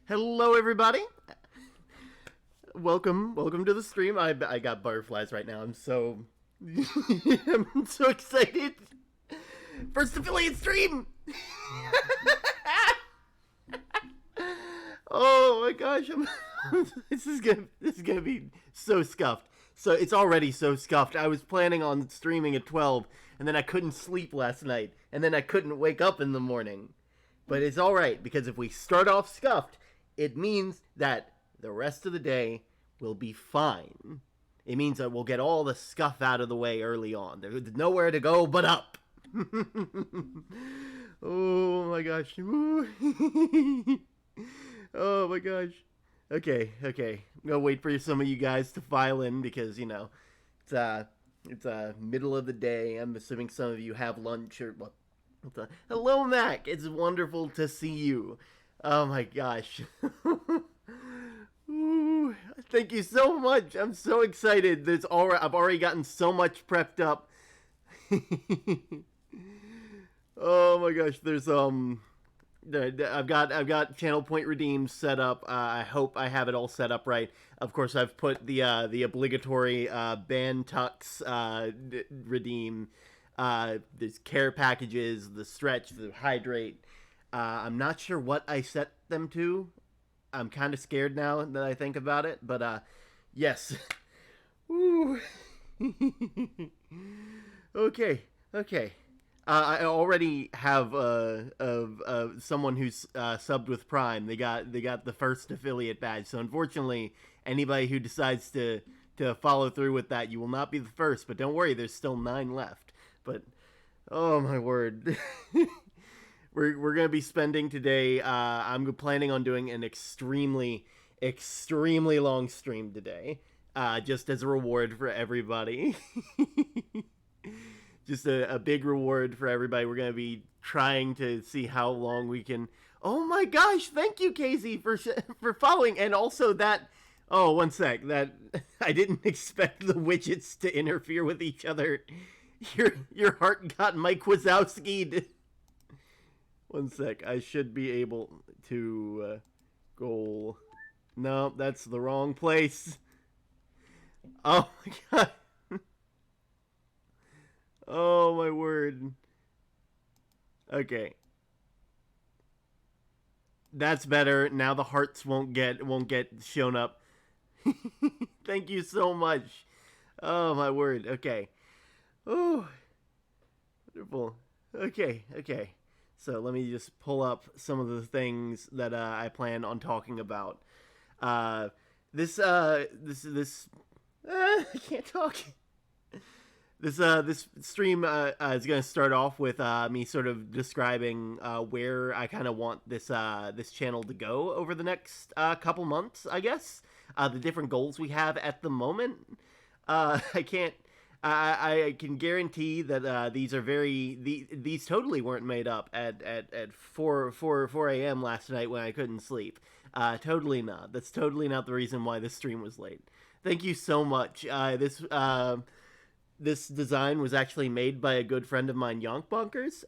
Hello, everybody. Welcome to the stream. I got butterflies right now. I'm so I'm so excited. First affiliate stream. Oh my gosh, this is gonna be so scuffed. So it's already so scuffed. I was planning on streaming at 12, and then I couldn't sleep last night, and then I couldn't wake up in the morning. But it's all right because if we start off scuffed, it means that the rest of the day will be fine. It means that we'll get all the scuff out of the way early on. There's nowhere to go but up. Oh my gosh. Oh my gosh. Okay. I'm gonna wait for some of you guys to file in because it's middle of the day. I'm assuming some of you have lunch or what. Hello, Mac. It's wonderful to see you. Oh my gosh. Ooh, thank you so much. I'm so excited. I've already gotten so much prepped up. Oh my gosh. I've got channel point redeem set up. I hope I have it all set up right. Of course, I've put the obligatory ban tux redeem. There's care packages, the stretch, the hydrate. I'm not sure what I set them to. I'm kind of scared now that I think about it, but yes. Woo. Okay. I already have someone who's subbed with Prime. They got the first affiliate badge. So unfortunately, anybody who decides to follow through with that, you will not be the first. But don't worry, there's still 9 left. But oh my word. We're gonna be spending today. I'm planning on doing an extremely long stream today, just as a reward for everybody. Just a big reward for everybody. We're gonna be trying to see how long we can. Oh my gosh! Thank you, Casey, for following, and also that. Oh, one sec. That I didn't expect the widgets to interfere with each other. Your heart got Mike Wazowski'd. One sec. I should be able to goal. No, that's the wrong place. Oh my god. Oh my word. Okay. That's better. Now the hearts won't get shown up. Thank you so much. Oh my word. Okay. Oh, wonderful. Okay. So let me just pull up some of the things that I plan on talking about. Uh, this. I can't talk. This stream is going to start off with me sort of describing where I kind of want this channel to go over the next couple months, I guess. The different goals we have at the moment. I can't. I can guarantee that these are these totally weren't made up at 4 a.m. last night when I couldn't sleep. Totally not. That's totally not the reason why this stream was late. Thank you so much. This design was actually made by a good friend of mine, Yonk Bonkers.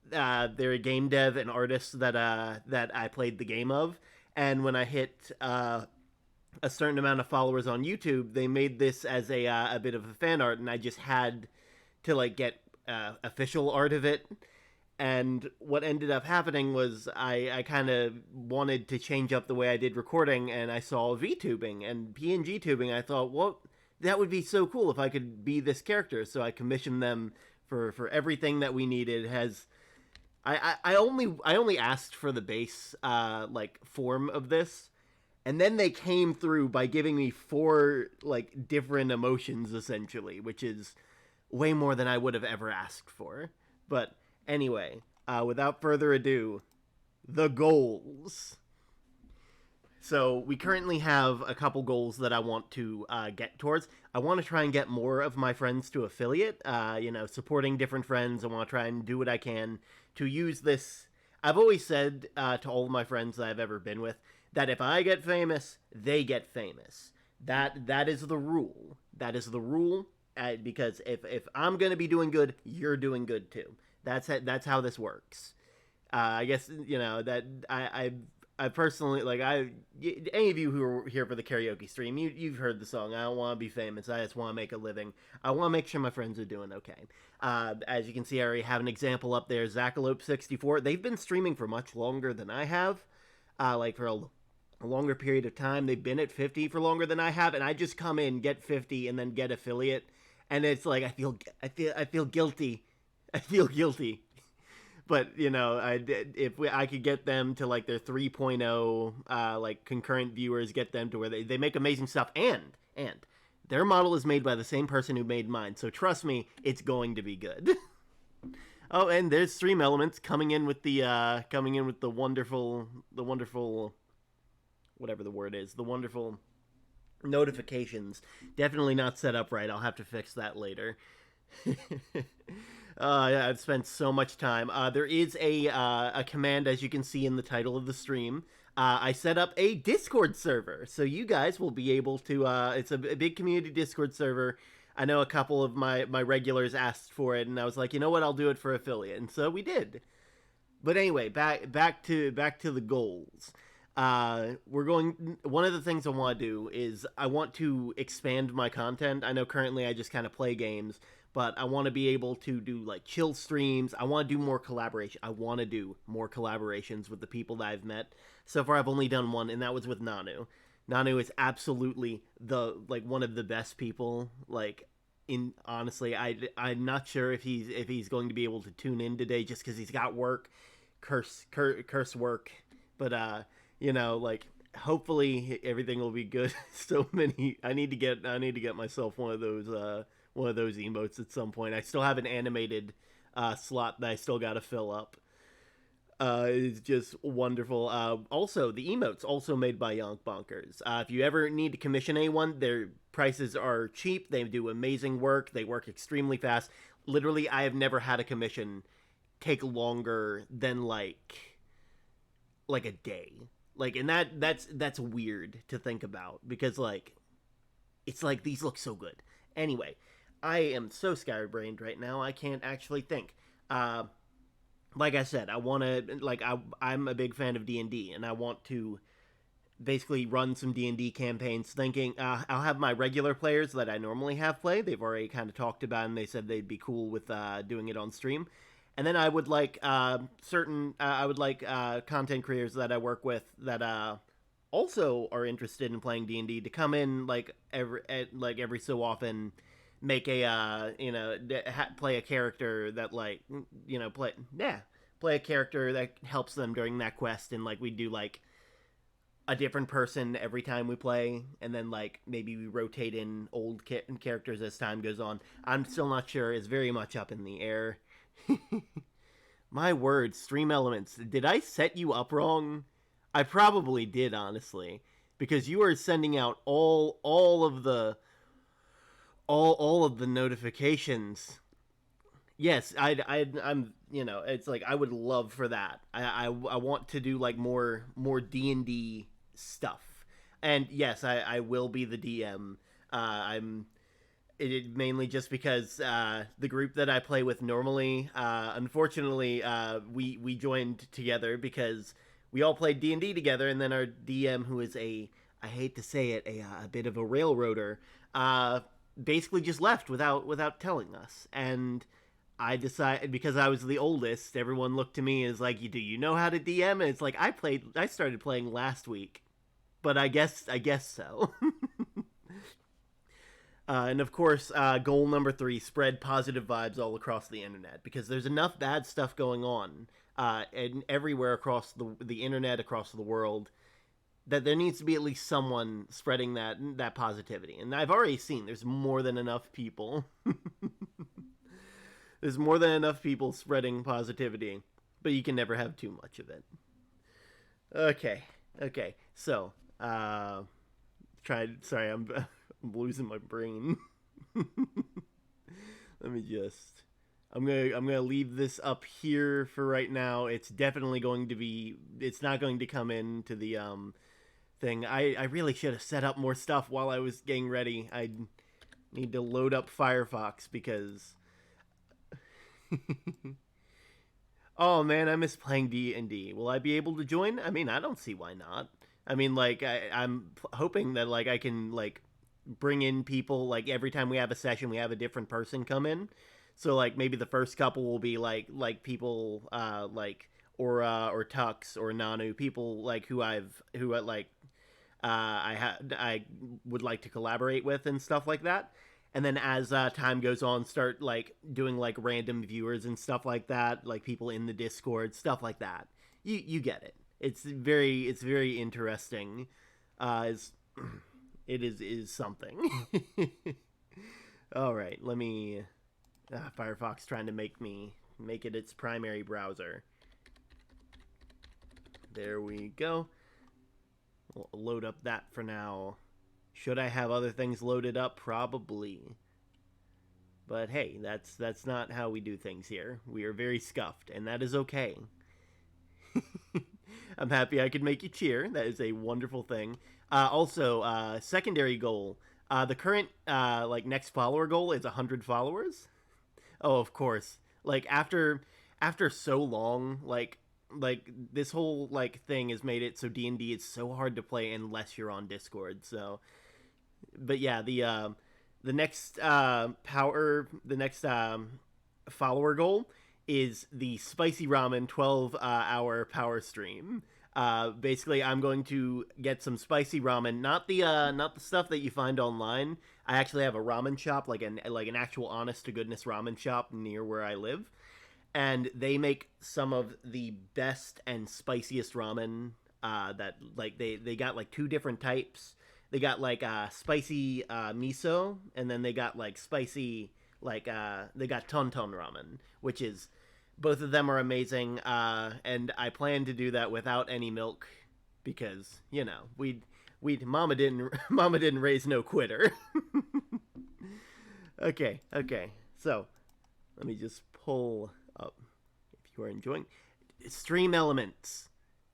They're a game dev and artist that I played the game of, and when I hit a certain amount of followers on YouTube, they made this as a bit of a fan art, and I just had to like get official art of it. And what ended up happening was I kind of wanted to change up the way I did recording, and I saw VTubing and PNG tubing. I thought, well, that would be so cool if I could be this character. So I commissioned them for everything that we needed. I only asked for the base like form of this, and then they came through by giving me 4 like different emotions essentially, which is way more than I would have ever asked for. But anyway, without further ado, the goals. So we currently have a couple goals that I want to get towards. I want to try and get more of my friends to affiliate. Supporting different friends. I want to try and do what I can to use this. I've always said to all of my friends that I've ever been with that if I get famous, they get famous. That is the rule. That is the rule. Because if I'm gonna be doing good, you're doing good too. That's how this works. I guess that I personally like any of you who are here for the karaoke stream, you've heard the song. I don't want to be famous. I just want to make a living. I want to make sure my friends are doing okay. As you can see, I already have an example up there. Zackalope64. They've been streaming for much longer than I have. Like for a longer period of time. They've been at 50 for longer than I have, and I just come in, get 50, and then get affiliate. And it's like I feel guilty. I feel guilty. But I could get them to like their 3.0 like concurrent viewers, get them to where they make amazing stuff, and their model is made by the same person who made mine, so trust me, it's going to be good. Oh, and there's Stream Elements coming in with the wonderful whatever the word is, the wonderful notifications. Definitely not set up right. I'll have to fix that later. Yeah, I've spent so much time. There is a command, as you can see in the title of the stream. I set up a Discord server, so you guys will be able to. It's a big community Discord server. I know a couple of my regulars asked for it, and I was like, you know what, I'll do it for affiliate, and so we did. But anyway, back to the goals. We're going. One of the things I want to do is I want to expand my content. I know currently I just kind of play games, but I want to be able to do like chill streams. I want to do more collaboration. I want to do more collaborations with the people that I've met. So far, I've only done one, and that was with Nanu. Nanu is absolutely the like one of the best people. Like, in honestly, I'm not sure if he's going to be able to tune in today just because he's got work, curse work. But like hopefully everything will be good. So many. I need to get myself one of those emotes at some point. I still have an animated slot that I still got to fill up. It's just wonderful. Also, the emotes also made by Young Bonkers. If you ever need to commission anyone, their prices are cheap. They do amazing work. They work extremely fast. Literally, I have never had a commission take longer than like a day. Like, and that's weird to think about because like it's like these look so good. Anyway, I am so scatterbrained right now. I can't actually think. Like I said, I want to I'm a big fan of D&D, and I want to basically run some D&D campaigns. Thinking I'll have my regular players that I normally have play. They've already kind of talked about, and they said they'd be cool with doing it on stream. And then I would like content creators that I work with that also are interested in playing D&D to come in every so often, make a play a character that play a character that helps them during that quest, and like we do like a different person every time we play, and then like maybe we rotate in old characters as time goes on. I'm still not sure. It's very much up in the air. My word, Stream Elements. Did I set you up wrong? I probably did, honestly, because you are sending out all of the notifications. Yes, I'm it's like I would love for that. I want to do like more D&D stuff. And yes, I will be the DM. I'm mainly just because the group that I play with normally, unfortunately, we joined together because we all played D&D together, and then our DM, who is I hate to say it, a bit of a railroader, basically just left without telling us. And I decided, because I was the oldest, everyone looked to me as like, do you know how to DM? And it's like I started playing last week, but I guess so. And of course, goal number 3: spread positive vibes all across the internet, because there's enough bad stuff going on and everywhere across the internet, across the world, that there needs to be at least someone spreading that positivity. And I've already seen there's more than enough people. There's more than enough people spreading positivity, but you can never have too much of it. Okay. So, sorry, I'm losing my brain. Let me just. I'm gonna leave this up here for right now. It's definitely going to be. It's not going to come into the thing. I really should have set up more stuff while I was getting ready. I need to load up Firefox because Oh man, I miss playing D&D. Will I be able to join? I mean, I don't see why not. I mean, like I'm hoping that like I can like bring in people like every time we have a session we have a different person come in. So like maybe the first couple will be like people like or Tux or Nanu, people like who like I would like to collaborate with and stuff like that. And then as time goes on, start like doing like random viewers and stuff like that, like people in the Discord, stuff like that. You get it. It's very interesting. Is it is something. All right, let me. Firefox trying to make it its primary browser. There we go. We'll load up that for now. Should I have other things loaded up? Probably. But hey, that's not how we do things here. We are very scuffed, and that is okay. I'm happy I could make you cheer. That is a wonderful thing. Also, secondary goal. The current like next follower goal is 100 followers. Oh, of course. Like after so long, like this whole like thing has made it so D&D is so hard to play unless you're on Discord. So, but yeah, the next follower goal is the spicy ramen 12 hour power stream. Basically, I'm going to get some spicy ramen, not the stuff that you find online. I actually have a ramen shop, like an actual honest to goodness ramen shop near where I live, and they make some of the best and spiciest ramen. That like they got like two different types. They got like spicy miso, and then they got like spicy they got ton ramen, which is both of them are amazing. And I plan to do that without any milk because we mama didn't raise no quitter. Okay. So let me just pull up if you are enjoying stream elements.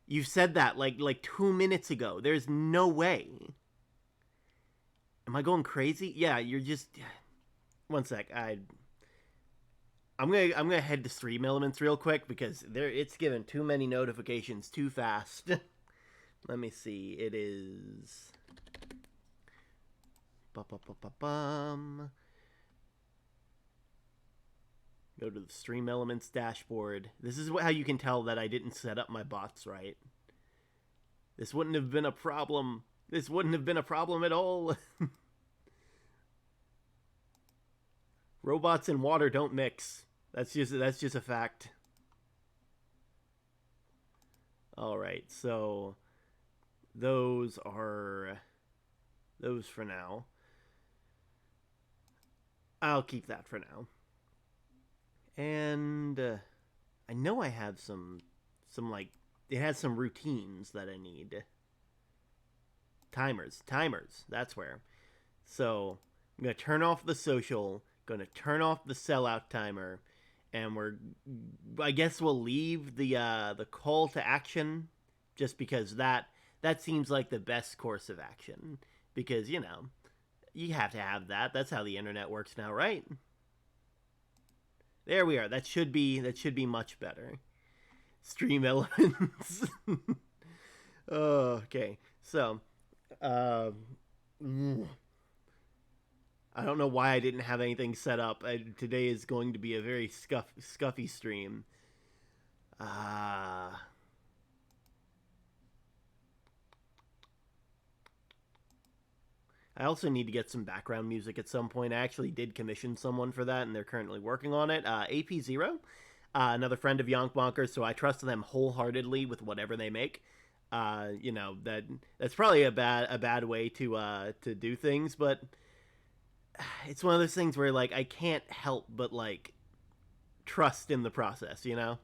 You said that like 2 minutes ago. There's no way. Am I going crazy? Yeah, you're just. One sec. I'm gonna head to stream elements real quick because it's given too many notifications too fast. Let me see. It is. Ba-ba-ba-ba-bum. Go to the stream elements dashboard. This is how you can tell that I didn't set up my bots right. This wouldn't have been a problem. This wouldn't have been a problem at all. Robots and water don't mix. That's just a fact. All right, so those are those for now. I'll keep that for now. And I know I have some like it has some routines that I need. Timers. That's where. So I'm gonna turn off the social. Gonna turn off the sellout timer, and I guess we'll leave the call to action, just because that seems like the best course of action. Because you have to have that. That's how the internet works now, right? There we are. That should be much better. Stream elements. Okay, so uh, I don't know why I didn't have anything set up. Today is going to be a very scuffy stream. Uh, I also need to get some background music at some point. I actually did commission someone for that, and they're currently working on it. AP0, another friend of Yonk Bonkers, so I trust them wholeheartedly with whatever they make. That's probably a bad way to do things, but it's one of those things where like I can't help but like trust in the process. I'm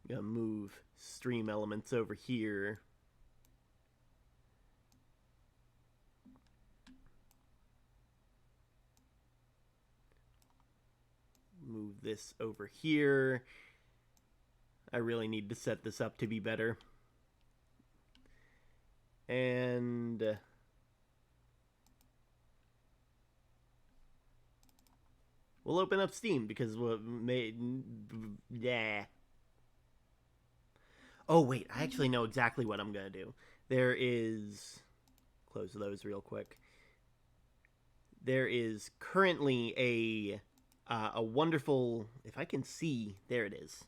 gonna move stream elements over here. Move this over here. I really need to set this up to be better. And we'll open up Steam because yeah. Oh wait, I actually know exactly what I'm gonna do. There is close those real quick. There is currently a wonderful, if I can see, there it is.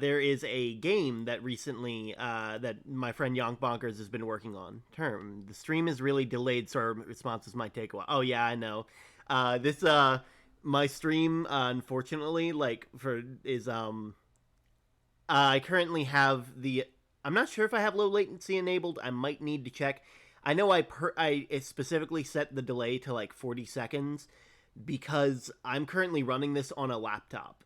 There is a game that recently that my friend Yonk Bonkers has been working on. Term. The stream is really delayed, so our responses might take a while. Oh yeah, I know. This my stream unfortunately like for is I currently have the. I'm not sure if I have low latency enabled. I might need to check. I know I specifically set the delay to like 40 seconds because I'm currently running this on a laptop.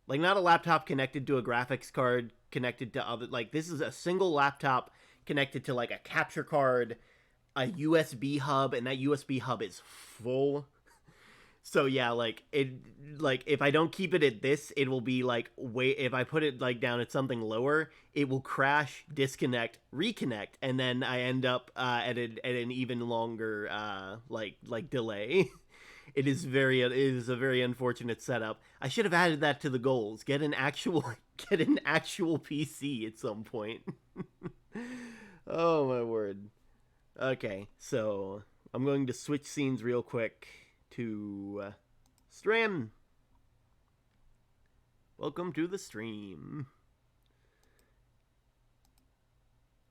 Like not a laptop connected to a graphics card connected to other like this is a single laptop connected to like a capture card, a USB hub, and that USB hub is full. So yeah, like if I don't keep it at this, it will be like wait if I put it like down at something lower, it will crash, disconnect, reconnect, and then I end up at an even longer like delay. It is a very unfortunate setup. I should have added that to the goals. Get an actual get an actual PC at some point. Oh my word. Okay, so I'm going to switch scenes real quick to Stram. Welcome to the stream.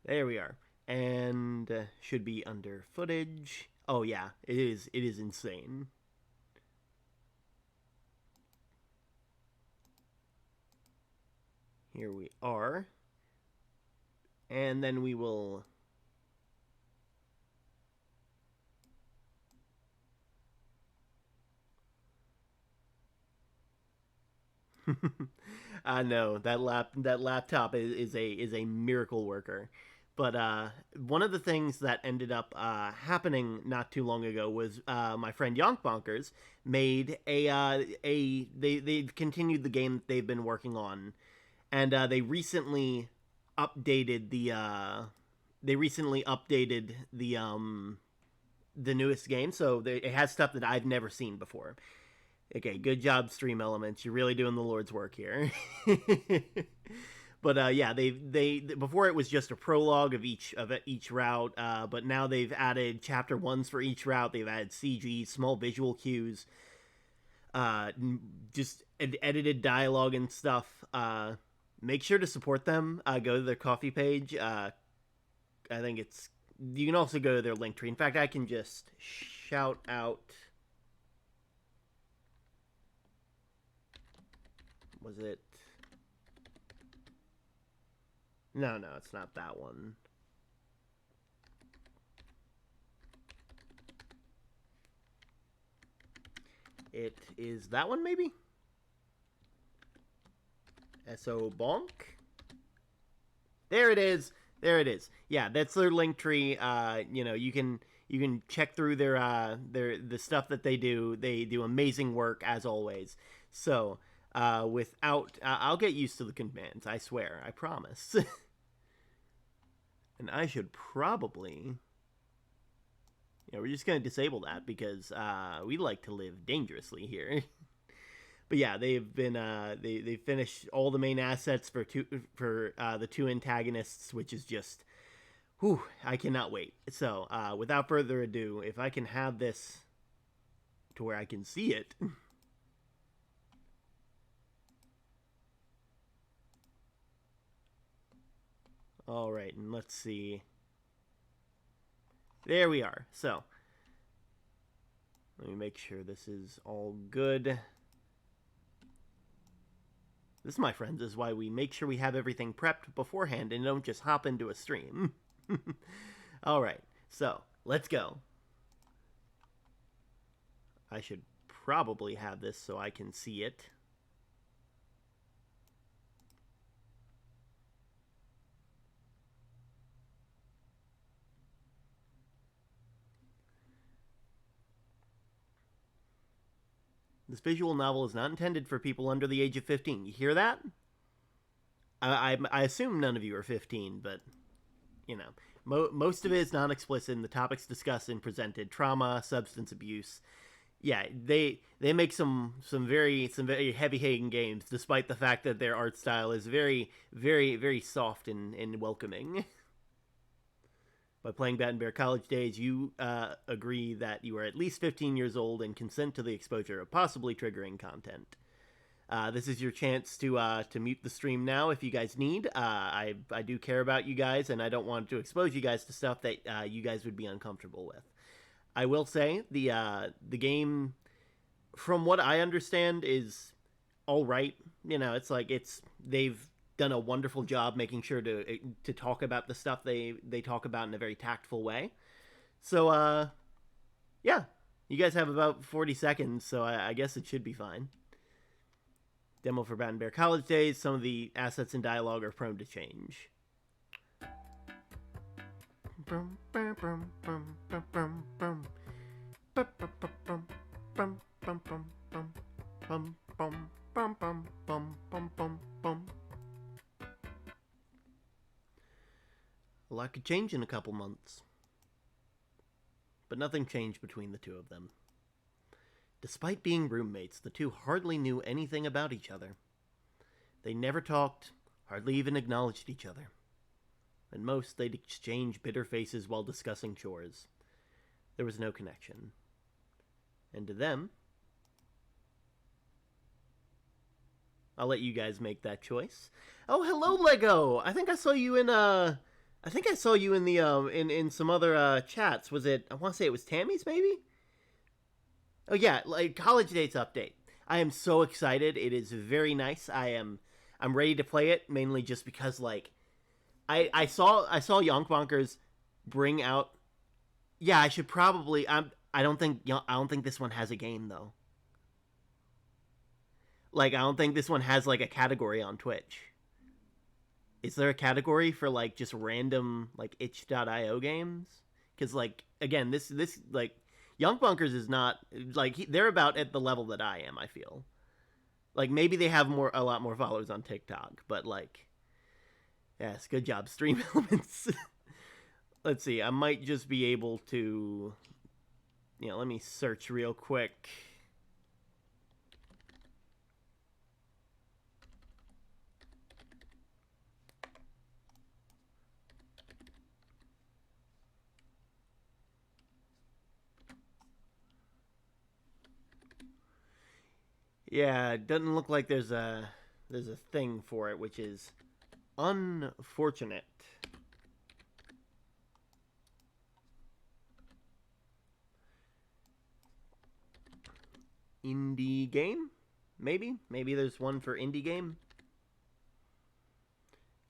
There we are. And should be under footage. Oh yeah, it is. It is insane. Here we are. And then we will I know that laptop is a miracle worker. But one of the things that ended up happening not too long ago was my friend Yonk Bonkers made they've continued the game that they've been working on, and they recently updated the newest game, so it has stuff that I've never seen before. Okay, good job, Stream Elements. You're really doing the Lord's work here. But yeah, they before it was just a prologue of each route, but now they've added chapter ones for each route. They've added CG, small visual cues, uh, just edited dialogue and stuff. Make sure to support them. Go to their coffee page. I think it's you can also go to their link tree. In fact, I can just shout out. Was it? No, no, it's not that one. It is that one, maybe? SO Bonk? There it is. There it is. Yeah, that's their link tree. You can check through their the stuff that they do. They do amazing work as always. So, I'll get used to the commands. I swear. I promise. And I should probably. Yeah, we're just gonna disable that because we like to live dangerously here. But yeah, they've been they finished all the main assets for the two antagonists, which is just, whew, I cannot wait. So without further ado, if I can have this to where I can see it. All right, and let's see. There we are. So let me make sure this is all good. This, my friends, is why we make sure we have everything prepped beforehand and don't just hop into a stream. Alright, so, let's go. I should probably have this so I can see it. This visual novel is not intended for people under the age of 15. You hear that? I assume none of you are 15, but, you know. Most of it is non-explicit, and the topics discussed and presented. Trauma, substance abuse, yeah, they make some very heavy hitting games, despite the fact that their art style is very soft and welcoming. By playing Bat and Bear College Days, you agree that you are at least 15 years old and consent to the exposure of possibly triggering content. This is your chance to mute the stream now if you guys need. I do care about you guys, and I don't want to expose you guys to stuff that you guys would be uncomfortable with. I will say the game, from what I understand, is all right. You know, it's like they've done a wonderful job making sure to talk about the stuff they talk about in a very tactful way. So yeah, you guys have about 40 seconds, so I guess it should be fine. Demo for Bat and Bear College Days. Some of the assets and dialogue are prone to change. A lot could change in a couple months. But nothing changed between the two of them. Despite being roommates, the two hardly knew anything about each other. They never talked, hardly even acknowledged each other. At most, they'd exchange bitter faces while discussing chores. There was no connection. And to them, I'll let you guys make that choice. Oh, hello, Lego! I think I saw you in the in some other chats. Was it? I want to say it was Tammy's, maybe. Oh yeah, like College Dates update. I am so excited. It is very nice. I'm ready to play it, mainly just because like I saw Yonk Bonkers bring out. Yeah, I should probably. I don't think this one has a game though. Like I don't think this one has like a category on Twitch. Is there a category for like just random like itch.io games? Because like again, this like Young Bunkers is not like they're about at the level that I am. I feel like maybe they have a lot more followers on TikTok, but like, yes, good job, Stream Elements. Let's see, I might just be able to, let me search real quick. Yeah, it doesn't look like there's a thing for it, which is unfortunate. Indie game? Maybe there's one for indie game.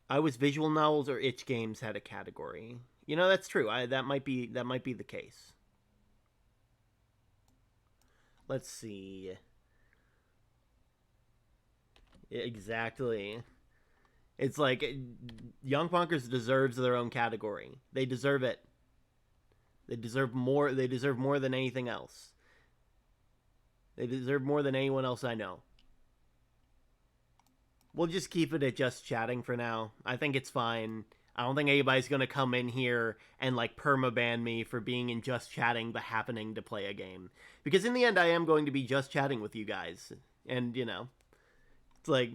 I was visual novels or itch games had a category. That's true. That might be the case. Let's see. Exactly. It's like Young Punkers deserves their own category. They deserve it. They deserve more. They deserve more than anything else. They deserve more than anyone else I know. We'll just keep it at just chatting for now. I think it's fine. I don't think anybody's gonna come in here and like permaban me for being in just chatting but happening to play a game. Because in the end, I am going to be just chatting with you guys, and it's like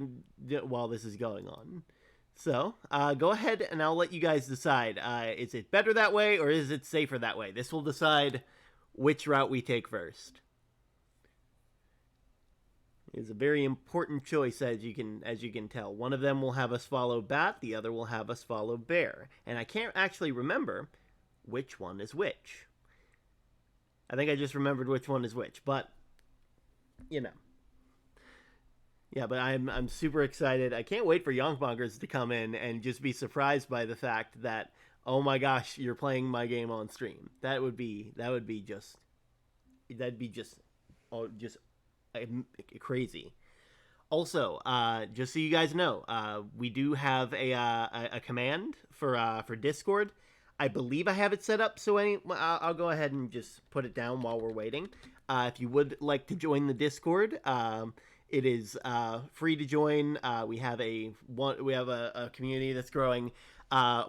while this is going on. So go ahead and I'll let you guys decide. Is it better that way or is it safer that way? This will decide which route we take first. It's a very important choice, as you can tell. One of them will have us follow Bat, the other will have us follow Bear, and I can't actually remember which one is which. I think I just remembered which one is which, but yeah, but I'm super excited. I can't wait for Yonkbonkers to come in and just be surprised by the fact that, oh my gosh, you're playing my game on stream. That'd be just crazy. Also, just so you guys know, we do have a command for Discord. I believe I have it set up, so I'll go ahead and just put it down while we're waiting. If you would like to join the Discord, it is free to join. We have a community that's growing.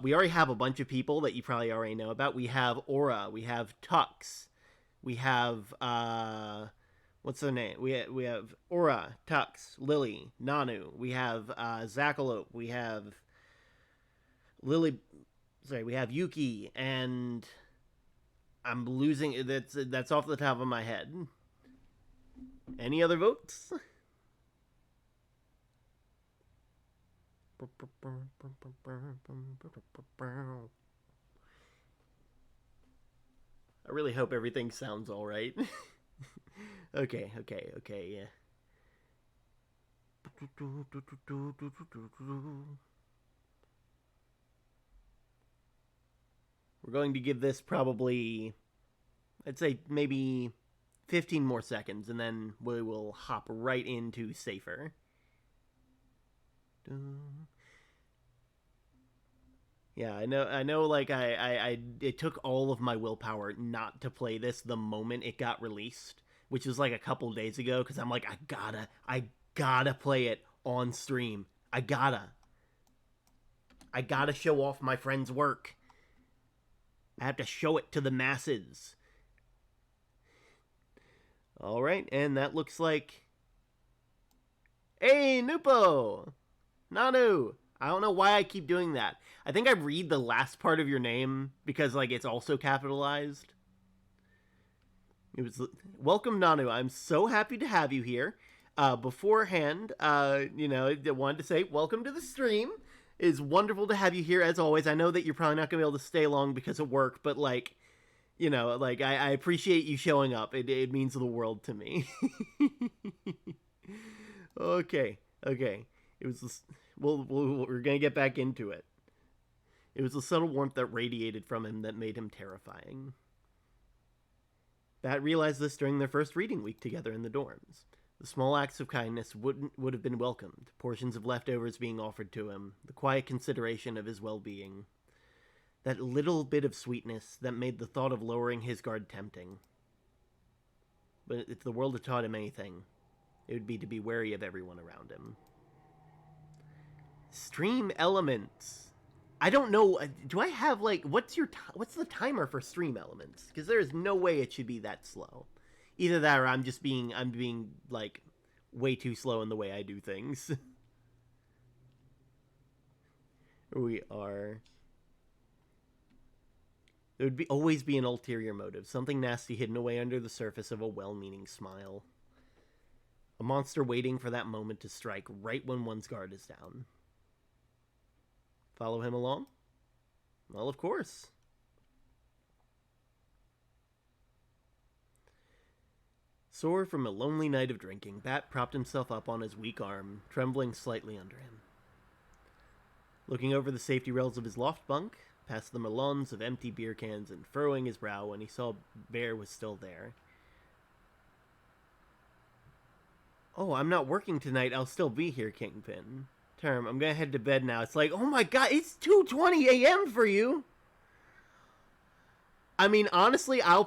We already have a bunch of people that you probably already know about. We have Aura, we have Tux, we have What's their name? We have Aura, Tux, Lily, Nanu. We have Zackalope. We have Lily. Sorry, we have Yuki, and I'm losing. That's off the top of my head. Any other votes? I really hope everything sounds all right. Okay, yeah. We're going to give this probably, I'd say maybe 15 more seconds, and then we will hop right into safer. Yeah, I know. Like it took all of my willpower not to play this the moment it got released, which was like a couple days ago. Because I'm like, I gotta play it on stream. I gotta show off my friend's work. I have to show it to the masses. All right, and that looks like, hey, Nupo, Nanu. I don't know why I keep doing that. I think I read the last part of your name because like it's also capitalized. It was welcome, Nanu. I'm so happy to have you here. Beforehand, I wanted to say welcome to the stream. It's wonderful to have you here as always. I know that you're probably not gonna be able to stay long because of work, but like, I appreciate you showing up. It means the world to me. Okay. It was this, we're gonna get back into it. It was the subtle warmth that radiated from him that made him terrifying. Bat realized this during their first reading week together in the dorms. The small acts of kindness would have been welcomed, portions of leftovers being offered to him, the quiet consideration of his well-being. That little bit of sweetness that made the thought of lowering his guard tempting. But if the world had taught him anything, it would be to be wary of everyone around him. Stream elements. I don't know. Do I have like what's the timer for stream elements? Because there is no way it should be that slow. Either that or I'm being like way too slow in the way I do things. We are. There would always be an ulterior motive, something nasty hidden away under the surface of a well-meaning smile. A monster waiting for that moment to strike right when one's guard is down. Follow him along? Well, of course. Sore from a lonely night of drinking, Bat propped himself up on his weak arm, trembling slightly under him. Looking over the safety rails of his loft bunk, past the melons of empty beer cans and furrowing his brow when he saw Bear was still there. Oh, I'm not working tonight. I'll still be here, Kingpin. Term, I'm gonna head to bed now. It's like, oh my god, it's 2:20 a.m. for you. I mean, honestly, I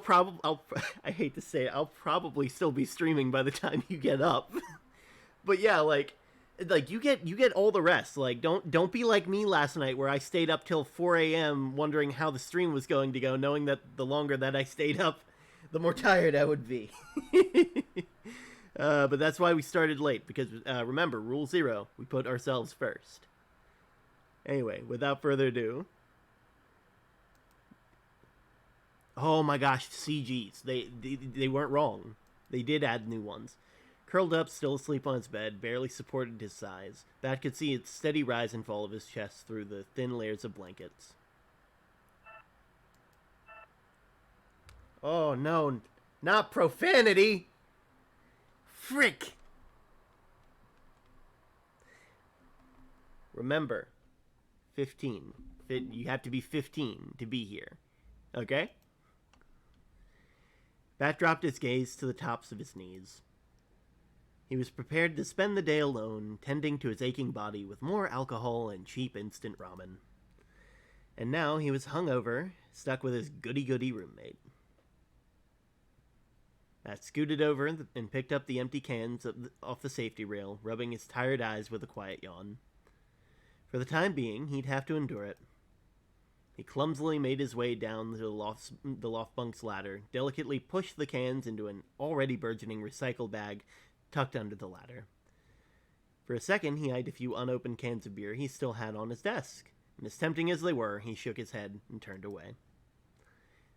hate to say it, I'll probably still be streaming by the time you get up. But yeah, like you get all the rest. Like, don't be like me last night where I stayed up till 4 a.m. wondering how the stream was going to go, knowing that the longer that I stayed up, the more tired I would be. But that's why we started late, because remember, rule 0, we put ourselves first. Anyway, without further ado. Oh my gosh, CGs. They weren't wrong. They did add new ones. Curled up, still asleep on his bed, barely supported his size, Bat could see its steady rise and fall of his chest through the thin layers of blankets. Oh no, not profanity! Frick! Remember, 15. You have to be 15 to be here. Okay? Bat dropped his gaze to the tops of his knees. He was prepared to spend the day alone, tending to his aching body with more alcohol and cheap instant ramen. And now he was hungover, stuck with his goody-goody roommate. Bat scooted over and picked up the empty cans off the safety rail, rubbing his tired eyes with a quiet yawn. For the time being, he'd have to endure it. He clumsily made his way down the loft bunk's ladder, delicately pushed the cans into an already burgeoning recycle bag tucked under the ladder. For a second, he eyed a few unopened cans of beer he still had on his desk, and as tempting as they were, he shook his head and turned away.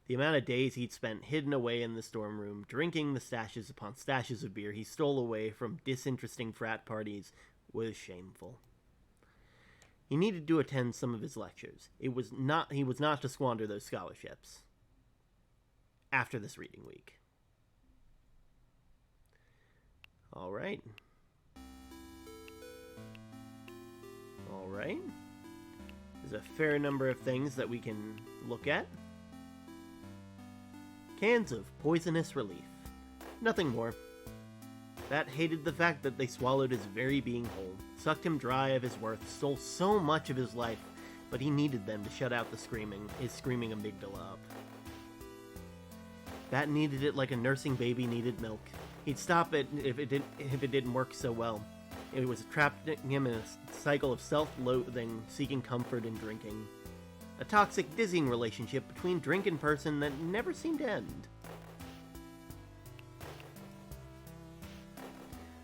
The amount of days he'd spent hidden away in the storm room, drinking the stashes upon stashes of beer he stole away from disinteresting frat parties, was shameful. He needed to attend some of his lectures. He was not to squander those scholarships. After this reading week. All right. There's a fair number of things that we can look at. Cans of poisonous relief. Nothing more. Bat hated the fact that they swallowed his very being whole, sucked him dry of his worth, stole so much of his life, but he needed them to shut out his screaming amygdala up. Bat needed it like a nursing baby needed milk. He'd stop it if it didn't work so well. It was trapping him in a cycle of self-loathing, seeking comfort in drinking. A toxic, dizzying relationship between drink and person that never seemed to end.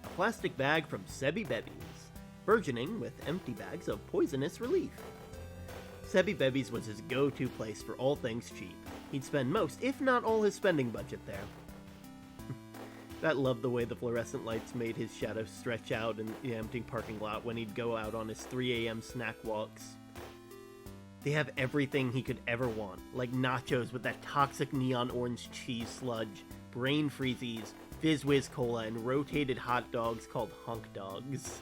A plastic bag from Sebi Bebies, burgeoning with empty bags of poisonous relief. Sebi Bebies was his go-to place for all things cheap. He'd spend most, if not all, his spending budget there. Bat loved the way the fluorescent lights made his shadow stretch out in the empty parking lot when he'd go out on his 3 a.m. snack walks. They have everything he could ever want, like nachos with that toxic neon orange cheese sludge, brain freezies, Fizz Whiz Cola, and rotated hot dogs called hunk dogs.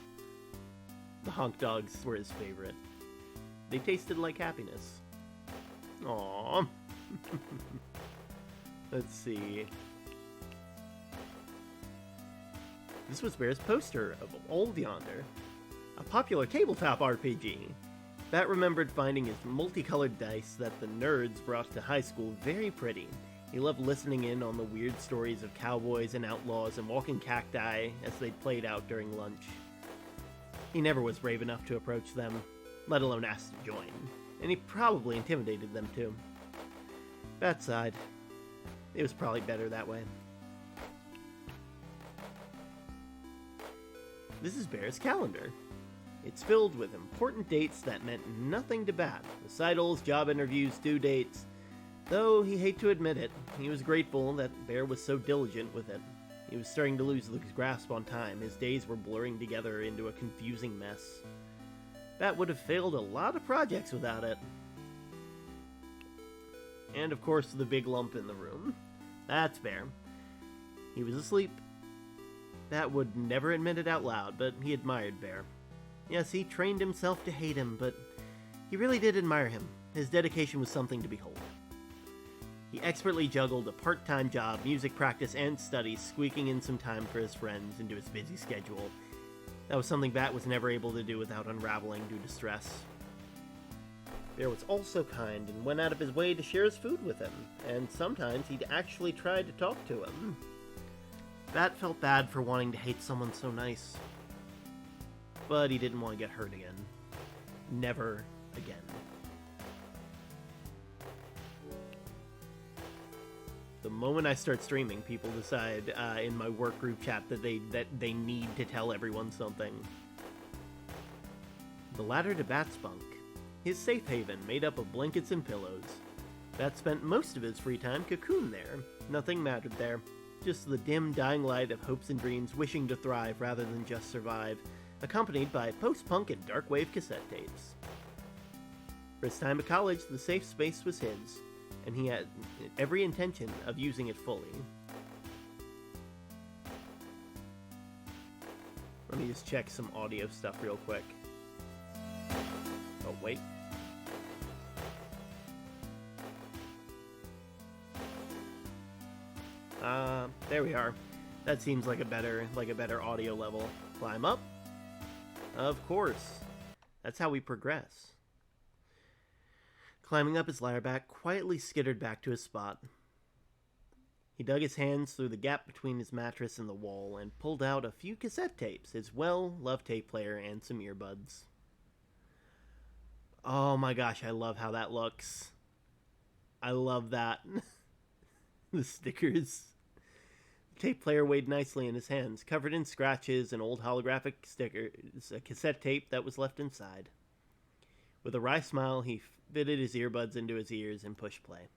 The hunk dogs were his favorite. They tasted like happiness. Aww. Let's see. This was Bear's poster of Old Yonder, a popular tabletop RPG. Bat remembered finding his multicolored dice that the nerds brought to high school very pretty. He loved listening in on the weird stories of cowboys and outlaws and walking cacti as they played out during lunch. He never was brave enough to approach them, let alone ask to join, and he probably intimidated them too. Bat sighed. It was probably better that way. This is Bear's calendar. It's filled with important dates that meant nothing to Bat. Recitals, job interviews, due dates. Though he hated to admit it, he was grateful that Bear was so diligent with it. He was starting to lose the grasp on time. His days were blurring together into a confusing mess. Bat would have failed a lot of projects without it. And of course, the big lump in the room. That's Bear. He was asleep. Bat would never admit it out loud, but he admired Bear. Yes, he trained himself to hate him, but he really did admire him. His dedication was something to behold. He expertly juggled a part-time job, music practice, and studies, squeaking in some time for his friends into his busy schedule. That was something Bat was never able to do without unraveling due to stress. Bear was also kind and went out of his way to share his food with him, and sometimes he'd actually try to talk to him. Bat felt bad for wanting to hate someone so nice. But he didn't want to get hurt again. Never again. The moment I start streaming, people decide in my work group chat that they need to tell everyone something. The ladder to Bat's bunk. His safe haven made up of blankets and pillows. Bat spent most of his free time cocooned there. Nothing mattered there. Just the dim, dying light of hopes and dreams wishing to thrive rather than just survive, accompanied by post-punk and dark wave cassette tapes. For his time at college, the safe space was his, and he had every intention of using it fully. Let me just check some audio stuff real quick. Oh, wait. There we are. That seems like a better audio level. Climb up. Of course. That's how we progress. Climbing up his ladder back, quietly skittered back to his spot. He dug his hands through the gap between his mattress and the wall and pulled out a few cassette tapes, his well-loved tape player, and some earbuds. Oh my gosh, I love how that looks. I love that. The stickers. The tape player weighed nicely in his hands, covered in scratches and old holographic stickers, a cassette tape that was left inside. With a wry smile, he fitted his earbuds into his ears and pushed play.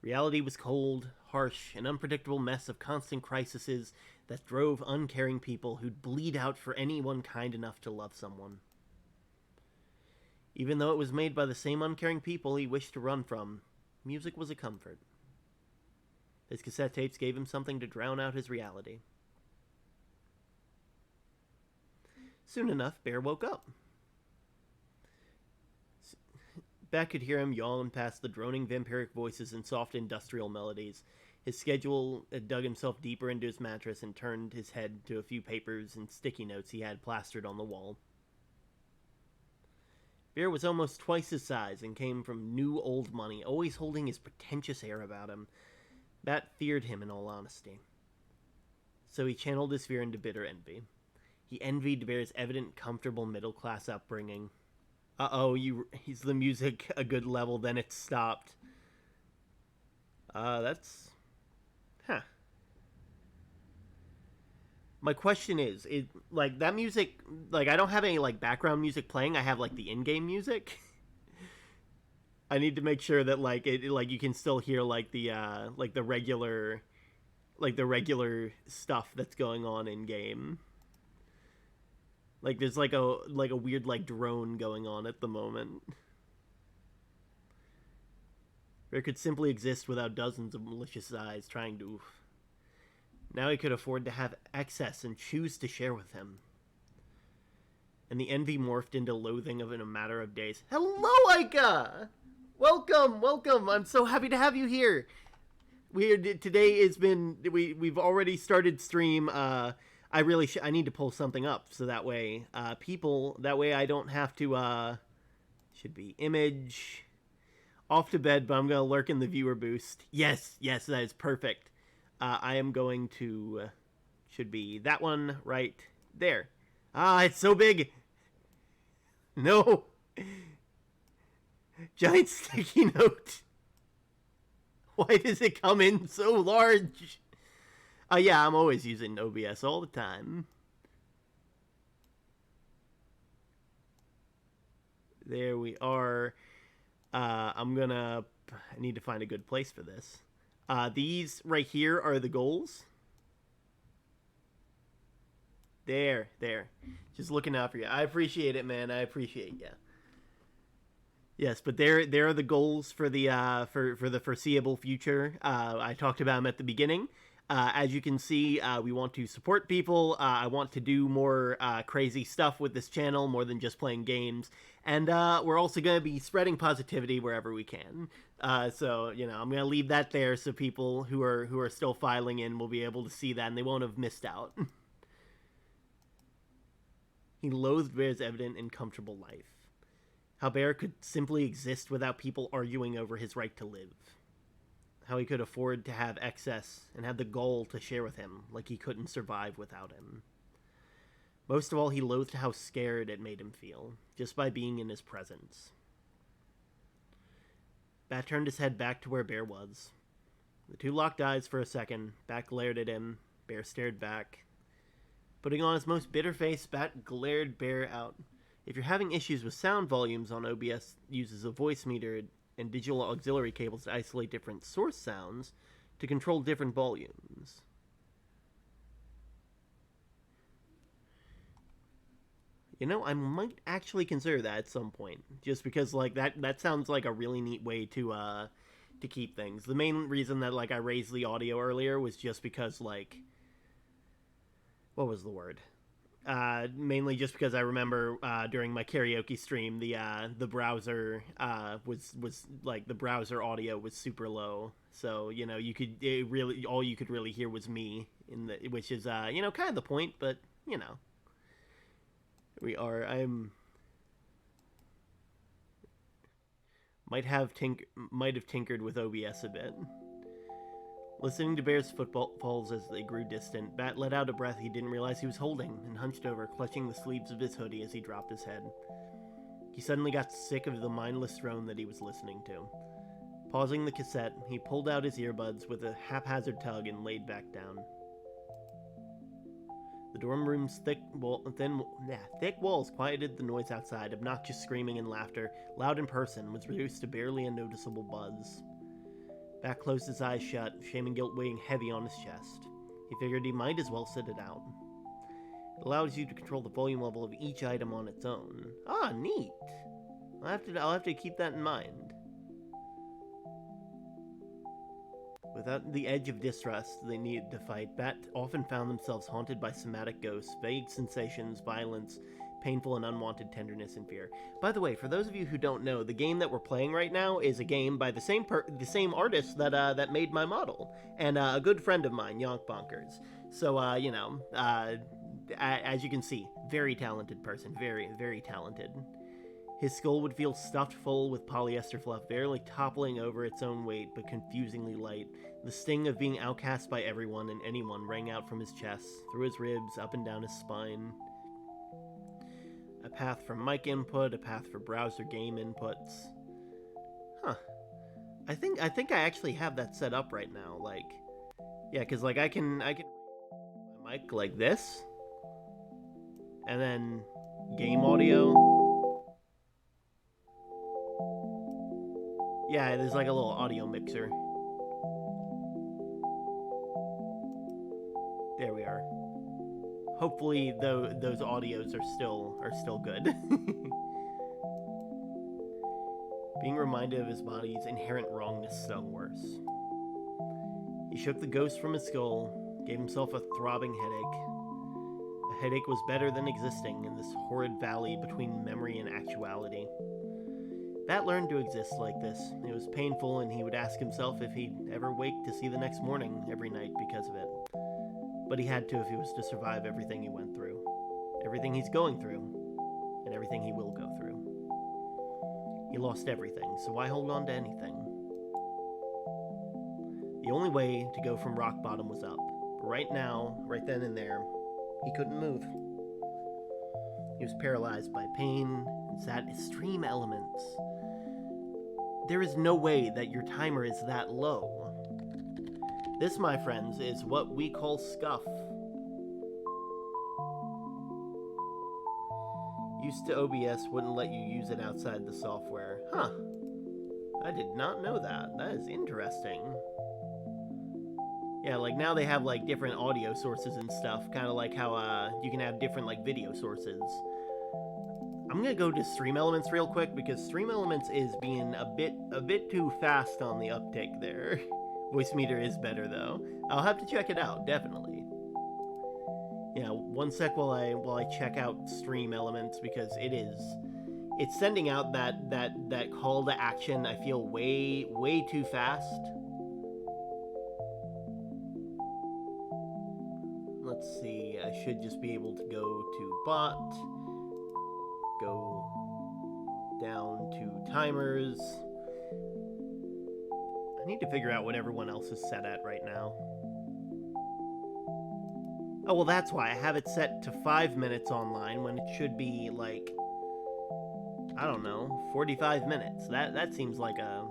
Reality was cold, harsh, an unpredictable mess of constant crises that drove uncaring people who'd bleed out for anyone kind enough to love someone. Even though it was made by the same uncaring people he wished to run from, music was a comfort. His cassette tapes gave him something to drown out his reality. Soon enough, Bear woke up. Bat could hear him yawn past the droning vampiric voices and soft industrial melodies. His schedule had dug himself deeper into his mattress and turned his head to a few papers and sticky notes he had plastered on the wall. Bear was almost twice his size and came from new old money, always holding his pretentious air about him. Bat feared him, in all honesty. So he channeled his fear into bitter envy. He envied Bear's evident, comfortable middle-class upbringing. He's the music a good level, then it stopped. That's... Huh. My question is, like, that music, like, I don't have any, like, background music playing, I have, like, the in-game music. I need to make sure that, like, you can still hear, like, the regular stuff that's going on in-game. Like, there's like a weird like drone going on at the moment. There could simply exist without dozens of malicious eyes trying to. Now he could afford to have excess and choose to share with him. And the envy morphed into loathing in a matter of days. Hello, Aika! Welcome! I'm so happy to have you here. Today has been we've already started stream. I need to pull something up so that way I don't have to should be image off to bed, but I'm gonna lurk in the viewer boost. Yes, that is perfect. I am going to should be that one right there. It's so big. No. Giant sticky note. Why does it come in so large? Yeah, I'm always using OBS all the time. There we are. I need to find a good place for this. These right here are the goals. There. Just looking out for you. I appreciate it, man. I appreciate you. Yes, but there are the goals for the for the foreseeable future. I talked about them at the beginning. As you can see, we want to support people. I want to do more crazy stuff with this channel, more than just playing games. And we're also going to be spreading positivity wherever we can. So, I'm going to leave that there so people who are still filing in will be able to see that, and they won't have missed out. He loathed Bear's evident and comfortable life. How Bear could simply exist without people arguing over his right to live. How he could afford to have excess and had the goal to share with him, like he couldn't survive without him. Most of all, he loathed how scared it made him feel, just by being in his presence. Bat turned his head back to where Bear was. The two locked eyes for a second. Bat glared at him. Bear stared back. Putting on his most bitter face, Bat glared Bear out. If you're having issues with sound volumes on OBS, uses a voice meter and digital auxiliary cables to isolate different source sounds to control different volumes. I might actually consider that at some point, just because like that sounds like a really neat way to keep things. The main reason that like I raised the audio earlier was just because like what was the word? Mainly just because I remember during my karaoke stream the browser was like the browser audio was super low, so you could all you could really hear was me which is kind of the point, but I'm might have tinkered with OBS a bit. Listening to Bear's footfalls as they grew distant, Bat let out a breath he didn't realize he was holding and hunched over, clutching the sleeves of his hoodie as he dropped his head. He suddenly got sick of the mindless drone that he was listening to. Pausing the cassette, he pulled out his earbuds with a haphazard tug and laid back down. The dorm room's thick walls quieted the noise outside. Obnoxious screaming and laughter, loud in person, was reduced to barely a noticeable buzz. Bat closed his eyes shut, shame and guilt weighing heavy on his chest. He figured he might as well sit it out. It allows you to control the volume level of each item on its own. Ah, neat! I'll have to keep that in mind. Without the edge of distrust they needed to fight, Bat often found themselves haunted by somatic ghosts, vague sensations, violence, painful and unwanted tenderness and fear. By the way, for those of you who don't know, the game that we're playing right now is a game by the same artist that made my model, and a good friend of mine, Yonk Bonkers. So, as you can see, very talented person, very, very talented. His skull would feel stuffed full with polyester fluff, barely toppling over its own weight, but confusingly light. The sting of being outcast by everyone and anyone rang out from his chest, through his ribs, up and down his spine. A path for mic input, a path for browser game inputs. Huh. I think I actually have that set up right now. Like, yeah, because like I can my mic like this, and then game audio. Yeah, there's like a little audio mixer. There we are. Hopefully, those audios are still good. Being reminded of his body's inherent wrongness stung worse. He shook the ghost from his skull, gave himself a throbbing headache. A headache was better than existing in this horrid valley between memory and actuality. Bat learned to exist like this. It was painful, and he would ask himself if he'd ever wake to see the next morning every night because of it. But he had to if he was to survive everything he went through, everything he's going through, and everything he will go through. He lost everything, so why hold on to anything? The only way to go from rock bottom was up. But right now, right then and there, he couldn't move. He was paralyzed by pain and sad extreme elements. There is no way that your timer is that low. This, my friends, is what we call scuff. Used to OBS wouldn't let you use it outside the software. Huh. I did not know that. That is interesting. Yeah, like now they have like different audio sources and stuff, kind of like how you can have different like video sources. I'm gonna go to Stream Elements real quick because Stream Elements is being a bit too fast on the uptake there. Voice meter is better though. I'll have to check it out, definitely. Yeah, one sec while I check out Stream Elements because it's sending out that call to action. I feel way too fast. Let's see. I should just be able to go to bot. Go down to timers. I need to figure out what everyone else is set at right now. Oh, well, that's why I have it set to 5 minutes online when it should be like, I don't know, 45 minutes. That seems like a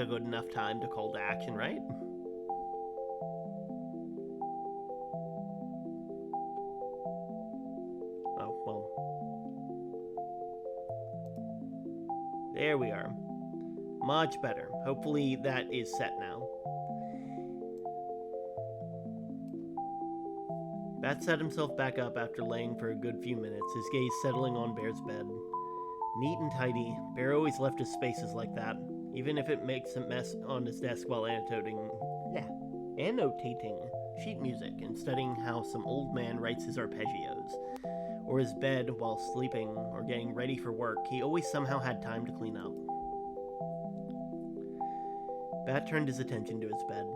good enough time to call to action, right? Oh, well. There we are. Much better. Hopefully that is set now. Bat set himself back up after laying for a good few minutes, his gaze settling on Bear's bed. Neat and tidy, Bear always left his spaces like that, even if it makes a mess on his desk while annotating sheet music and studying how some old man writes his arpeggios. Or his bed while sleeping or getting ready for work, he always somehow had time to clean up. Bat turned his attention to his bed.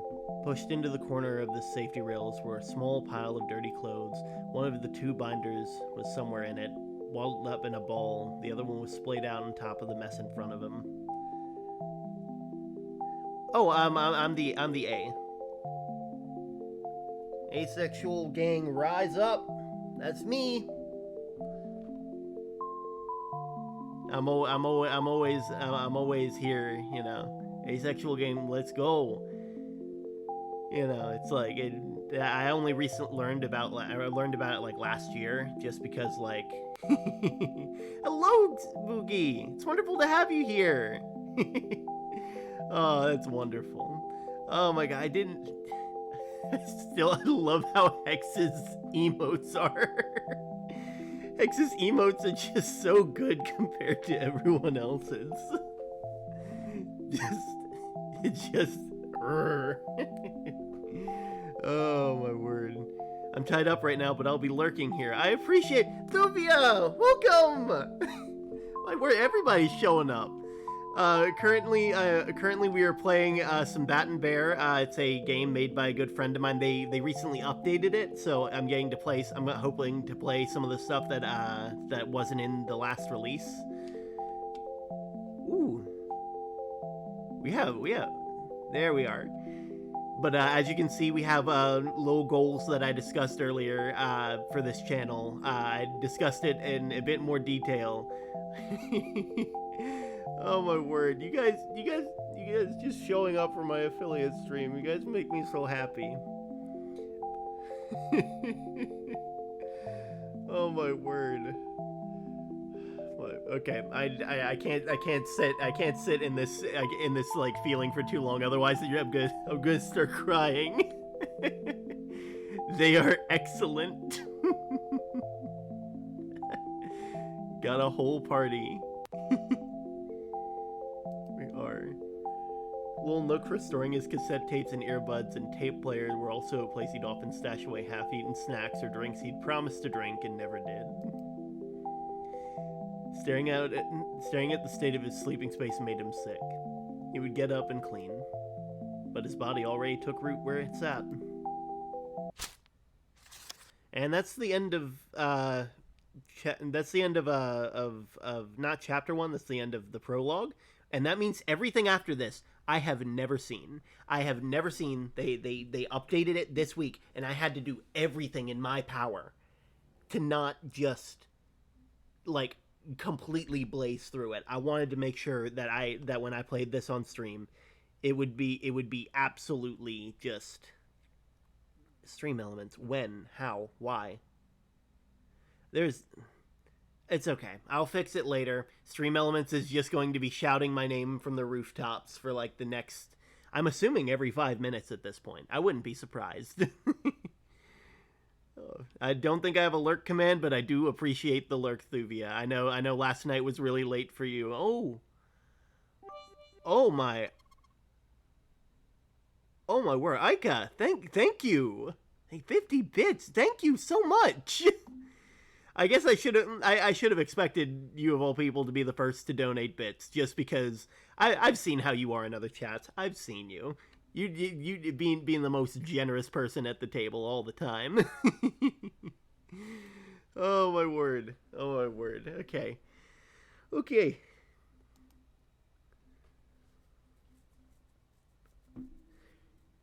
Pushed into the corner of the safety rails were a small pile of dirty clothes. One of the two binders was somewhere in it, walled up in a ball. The other one was splayed out on top of the mess in front of him. Oh, I'm the A. Asexual gang, rise up. That's me. I'm always here. You know, asexual game. Let's go. You know, it's like I only recently learned about it like last year, just because like. Hello, Boogie. It's wonderful to have you here. Oh, that's wonderful. Oh my god, I didn't. I love how Hex's emotes are. Hex's emotes are just so good compared to everyone else's. It's just. Oh my word. I'm tied up right now, but I'll be lurking here. I appreciate Thuvia! Welcome! Like, where everybody's showing up. Currently we are playing some Bat and Bear. It's a game made by a good friend of mine. They recently updated it, so I'm hoping to play some of the stuff that wasn't in the last release. Ooh. We have. There we are. But as you can see, we have little goals that I discussed earlier for this channel. I discussed it in a bit more detail. Oh my word! You guys just showing up for my affiliate stream. You guys make me so happy. Oh my word! Okay, I can't sit in this like feeling for too long. Otherwise, I'm gonna start crying. They are excellent. Got a whole party. We are. Little Nook for storing his cassette tapes and earbuds and tape players were also a place he'd often stash away half-eaten snacks or drinks he'd promised to drink and never did. Staring at the state of his sleeping space made him sick. He would get up and clean, but his body already took root where it sat. And that's the end of not chapter 1. That's the end of the prologue, and that means everything after this I have never seen. They updated it this week, and I had to do everything in my power to not just like completely blaze through it. I wanted to make sure that when I played this on stream, it would be absolutely just stream elements. When, how, why. It's okay. I'll fix it later. Stream Elements is just going to be shouting my name from the rooftops for like the next, I'm assuming every 5 minutes at this point. I wouldn't be surprised. I don't think I have a lurk command, but I do appreciate the lurk, Thuvia. I know last night was really late for you. Oh my word, Aika, thank you. Hey, 50 bits. Thank you so much. I guess I should have expected you of all people to be the first to donate bits, just because I've seen how you are in other chats. I've seen you. You being the most generous person at the table all the time. Oh my word. Okay.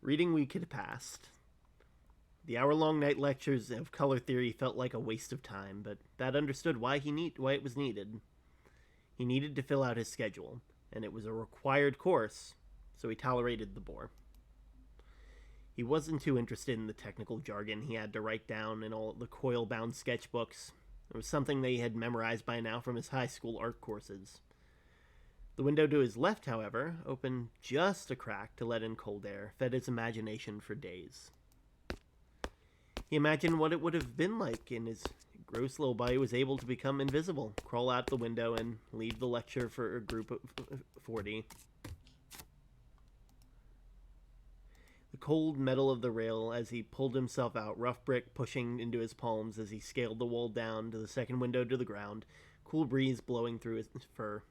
Reading week had passed. The hour-long night lectures of color theory felt like a waste of time, but Thad understood why it was needed. He needed to fill out his schedule, and it was a required course, so he tolerated the bore. He wasn't too interested in the technical jargon he had to write down in all the coil-bound sketchbooks. It was something they had memorized by now from his high school art courses. The window to his left, however, opened just a crack to let in cold air, fed his imagination for days. He imagined what it would have been like in his gross little body was able to become invisible, crawl out the window, and leave the lecture for a group of 40. The cold metal of the rail as he pulled himself out, rough brick pushing into his palms as he scaled the wall down to the second window to the ground, cool breeze blowing through his fur.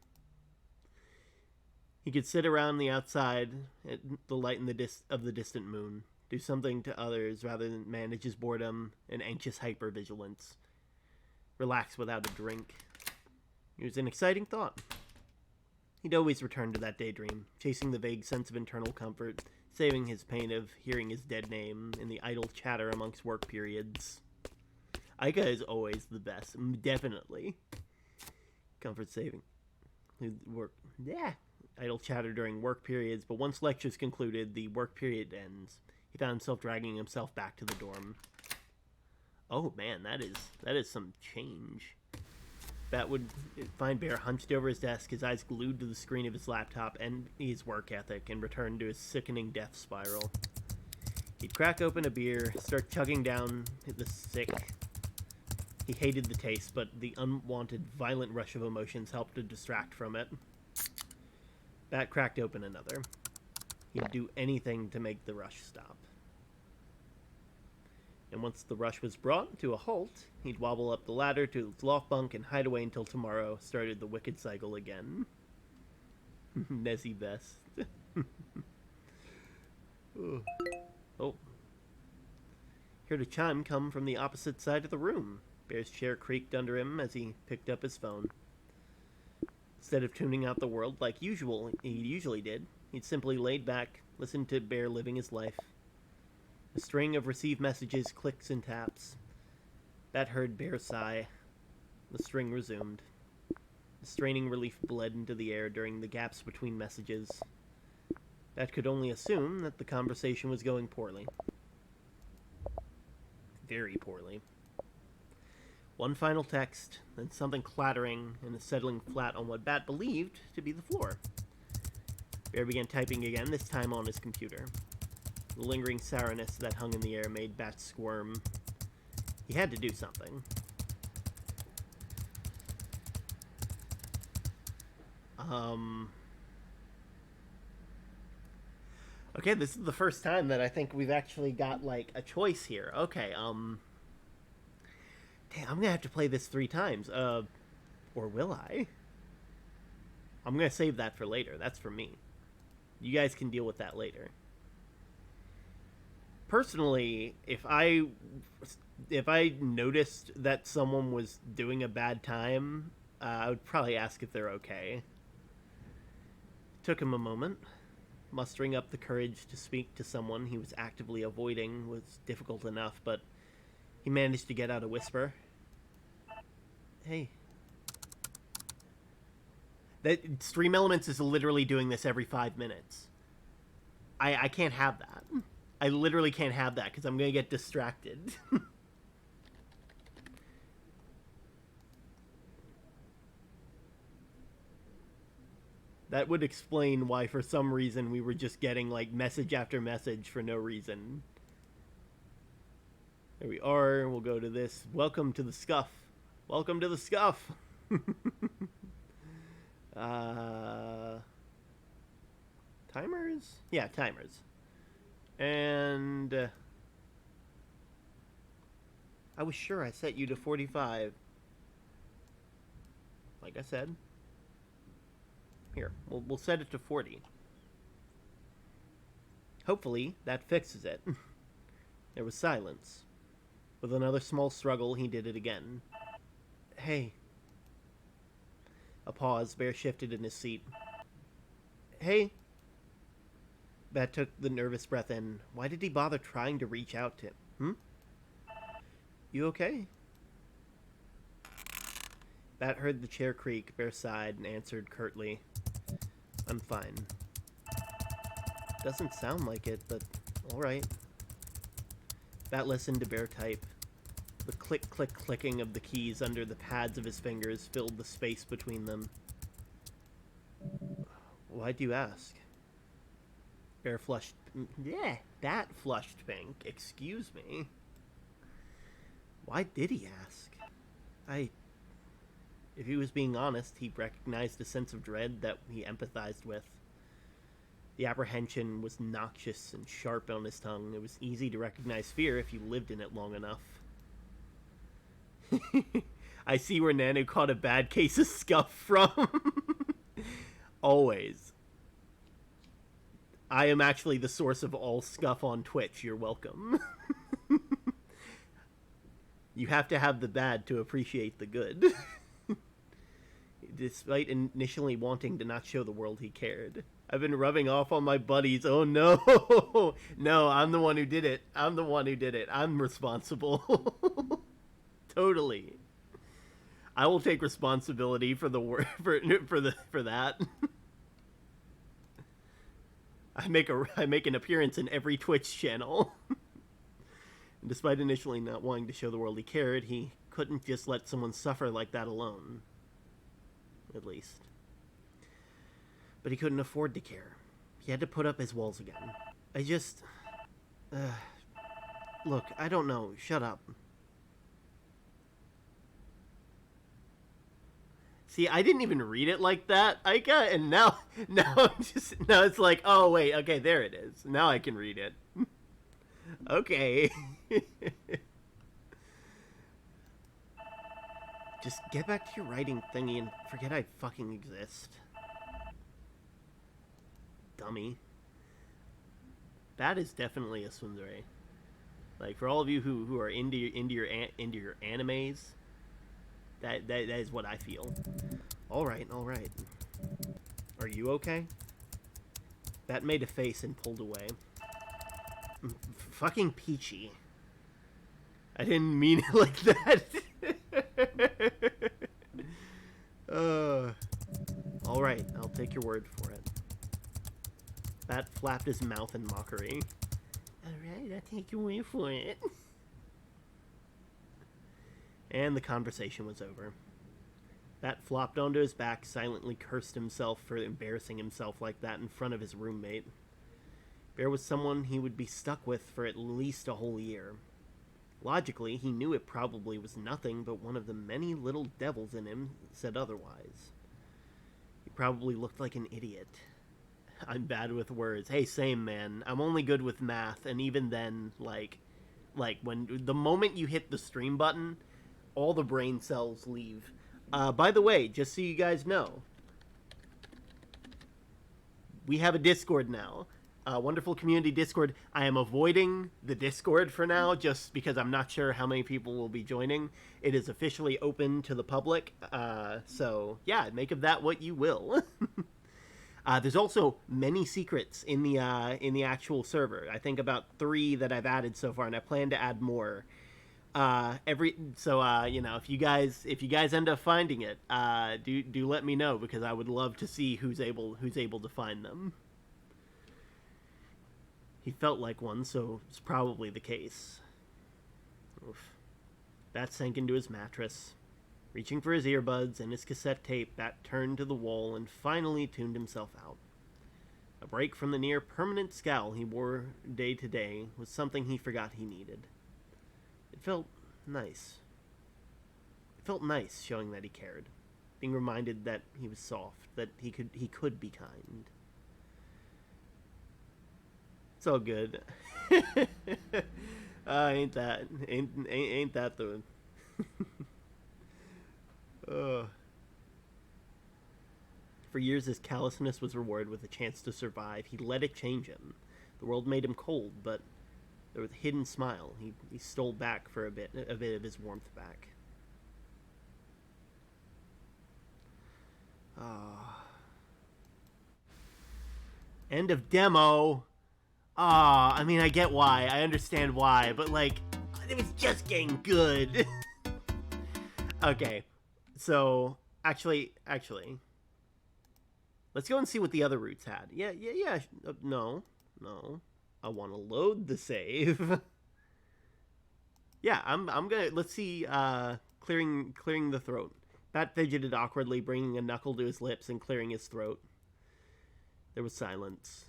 He could sit around the outside at the light of the distant moon, do something to others rather than manage his boredom and anxious hypervigilance. Relax without a drink. It was an exciting thought. He'd always return to that daydream, chasing the vague sense of internal comfort, saving his pain of hearing his dead name in the idle chatter amongst work periods. Aika is always the best, definitely. Comfort saving. work. Yeah, idle chatter during work periods, but once lectures concluded, the work period ends. He found himself dragging himself back to the dorm. Oh man, that is some change. Bat would find Bear hunched over his desk, his eyes glued to the screen of his laptop, and his work ethic, and return to his sickening death spiral. He'd crack open a beer, start chugging down the sick. He hated the taste, but the unwanted, violent rush of emotions helped to distract from it. Bat cracked open another. He'd do anything to make the rush stop. And once the rush was brought to a halt, he'd wobble up the ladder to his loft bunk and hide away until tomorrow started the wicked cycle again. Nessie best. Oh. Heard a chime come from the opposite side of the room. Bear's chair creaked under him as he picked up his phone. Instead of tuning out the world like he usually did, he'd simply laid back, listened to Bear living his life. A string of received messages, clicks, and taps. Bat heard Bear sigh. The string resumed. The straining relief bled into the air during the gaps between messages. Bat could only assume that the conversation was going poorly. Very poorly. One final text, then something clattering and settling flat on what Bat believed to be the floor. Bear began typing again, this time on his computer. The lingering sourness that hung in the air made Bat squirm. He had to do something. Okay, this is the first time that I think we've actually got, like, a choice here. Okay, damn, I'm gonna have to play this 3 times. Or will I? I'm gonna save that for later. That's for me. You guys can deal with that later. Personally, if I noticed that someone was doing a bad time, I would probably ask if they're okay. It took him a moment. Mustering up the courage to speak to someone he was actively avoiding was difficult enough, but he managed to get out a whisper. Hey. That Stream Elements is literally doing this every 5 minutes. I can't have that. I literally can't have that because I'm going to get distracted. That would explain why, for some reason, we were just getting, like, message after message for no reason. There we are. We'll go to this. Welcome to the scuff. Welcome to the scuff. Timers? Yeah, timers. And I was sure I set you to 45. Like I said. Here, we'll set it to 40. Hopefully, that fixes it. There was silence. With another small struggle, he did it again. Hey. A pause. Bear shifted in his seat. Hey. Bat took the nervous breath in. Why did he bother trying to reach out to him? You okay? Bat heard the chair creak. Bear sighed and answered curtly. I'm fine. Doesn't sound like it, but alright. Bat listened to Bear type. The click-click-clicking of the keys under the pads of his fingers filled the space between them. Why do you ask? Bear flushed... Yeah, that flushed pink. Excuse me. Why did he ask? If he was being honest, he recognized a sense of dread that he empathized with. The apprehension was noxious and sharp on his tongue. It was easy to recognize fear if you lived in it long enough. I see where Nanu caught a bad case of scuff from. Always. I am actually the source of all scuff on Twitch. You're welcome. You have to have the bad to appreciate the good. Despite initially wanting to not show the world he cared. I've been rubbing off on my buddies. Oh no! No, I'm the one who did it. I'm responsible. Totally. I will take responsibility for the for that. I make an appearance in every Twitch channel. And despite initially not wanting to show the world he cared, he couldn't just let someone suffer like that alone. At least. But he couldn't afford to care. He had to put up his walls again. I just... look, I don't know. Shut up. See, I didn't even read it like that, Ika, and now it's like, oh wait, okay, there it is. Now I can read it. Okay. Just get back to your writing thingy and forget I fucking exist. Dummy. That is definitely a tsundere. Like, for all of you who are into your animes, that is what I feel. All right. Are you okay? That made a face and pulled away. Fucking peachy. I didn't mean it like that. All right, I'll take your word for it. Bat flapped his mouth in mockery. All right, I'll take your word for it. And the conversation was over. Bat flopped onto his back, silently cursed himself for embarrassing himself like that in front of his roommate. Bear was someone he would be stuck with for at least a whole year. Logically, he knew it probably was nothing, but one of the many little devils in him said otherwise. He probably looked like an idiot. I'm bad with words. Hey, same, man. I'm only good with math, and even then, like when the moment you hit the stream button, all the brain cells leave. By the way, just so you guys know, we have a Discord now. Wonderful community Discord. I am avoiding the Discord for now just because I'm not sure how many people will be joining. It is officially open to the public. So, yeah, make of that what you will. There's also many secrets in the actual server. I think about 3 that I've added so far, and I plan to add more. You know, if you guys end up finding it, do let me know, because I would love to see who's able to find them. He felt like one, so it's probably the case. Oof. Bat sank into his mattress. Reaching for his earbuds and his cassette tape, Bat turned to the wall and finally tuned himself out. A break from the near-permanent scowl he wore day to day was something he forgot he needed. It felt nice. It felt nice showing that he cared, being reminded that he was soft, that he could be kind. It's all good. Ain't that the For years, his callousness was rewarded with a chance to survive. He let it change him. The world made him cold, but there was a hidden smile. He stole back for a bit of his warmth back. End of demo. I mean, I get why. I understand why, but, like, it was just getting good. Okay, so, actually, let's go and see what the other routes had. Yeah, no. I want to load the save. Yeah, I'm gonna, let's see, clearing the throat. Bat fidgeted awkwardly, bringing a knuckle to his lips and clearing his throat. There was silence.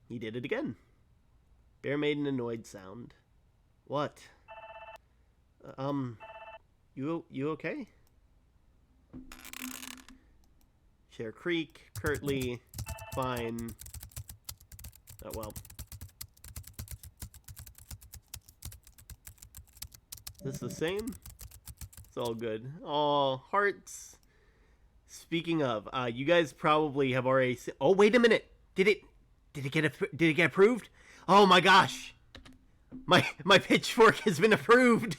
He did it again. Bear made an annoyed sound. What? You okay? Share creak, curtly, fine. Oh, well. Is this the same? It's all good. Oh, hearts. Speaking of, you guys probably have already oh, wait a minute. Did it get approved? Oh my gosh. My pitchfork has been approved.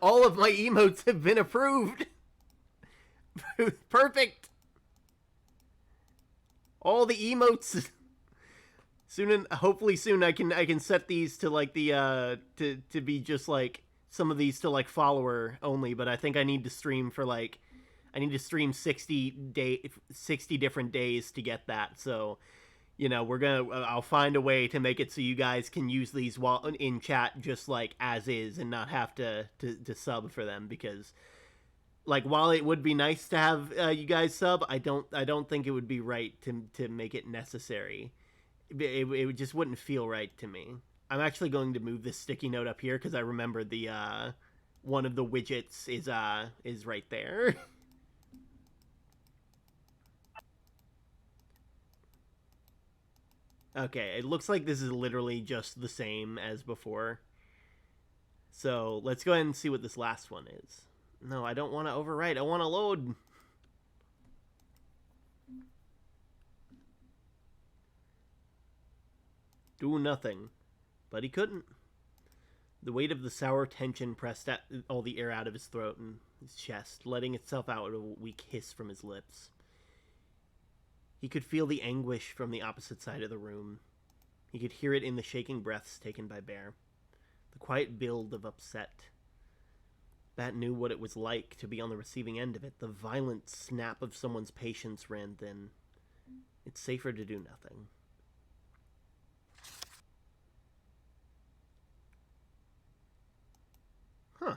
All of my emotes have been approved. Perfect. All the emotes. Hopefully soon I can set these to like the to be just like some of these to like follower only, but I think I need to stream for like I need to stream 60 different days to get that. So, I'll find a way to make it so you guys can use these while in chat just like as is and not have to sub for them, because like while it would be nice to have you guys sub, I don't think it would be right to make it necessary. It just wouldn't feel right to me. I'm actually going to move this sticky note up here because I remember the one of the widgets is right there. Okay, it looks like this is literally just the same as before. So let's go ahead and see what this last one is. No, I don't want to overwrite. I want to load. Do nothing. But he couldn't. The weight of the sour tension pressed all the air out of his throat and his chest, letting itself out with a weak hiss from his lips. He could feel the anguish from the opposite side of the room. He could hear it in the shaking breaths taken by Bear. The quiet build of upset. Bat knew what it was like to be on the receiving end of it. The violent snap of someone's patience ran thin. It's safer to do nothing. Huh.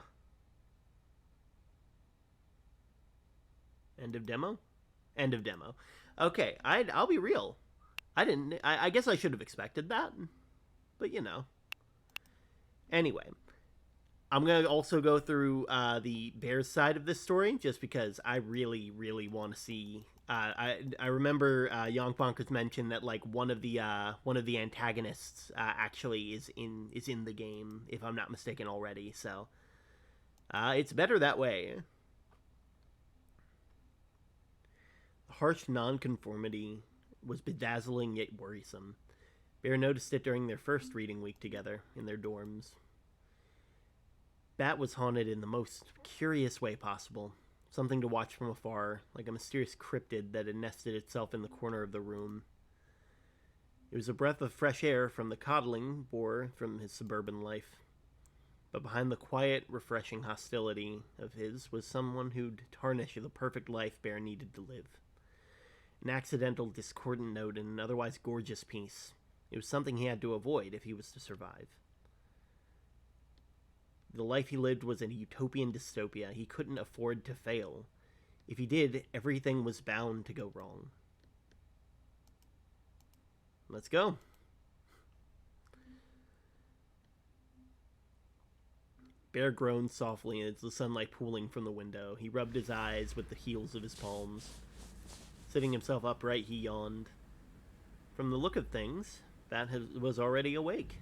End of demo? End of demo. Okay, I'll be real. I guess I should have expected that. But Anyway, I'm going to also go through the Bears side of this story, just because I really, really want to see. I remember Young Bonkers mentioned that like one of the antagonists actually is in the game, if I'm not mistaken already. So it's better that way. The harsh nonconformity was bedazzling yet worrisome. Bear noticed it during their first reading week together in their dorms. Bat was haunted in the most curious way possible. Something to watch from afar, like a mysterious cryptid that had nested itself in the corner of the room. It was a breath of fresh air from the coddling bore from his suburban life. But behind the quiet, refreshing hostility of his was someone who'd tarnish the perfect life Bear needed to live. An accidental, discordant note in an otherwise gorgeous piece. It was something he had to avoid if he was to survive. The life he lived was a utopian dystopia. He couldn't afford to fail. If he did, everything was bound to go wrong. Let's go. Bear groaned softly as the sunlight pooling from the window. He rubbed his eyes with the heels of his palms. Sitting himself upright, he yawned. From the look of things, Bat was already awake.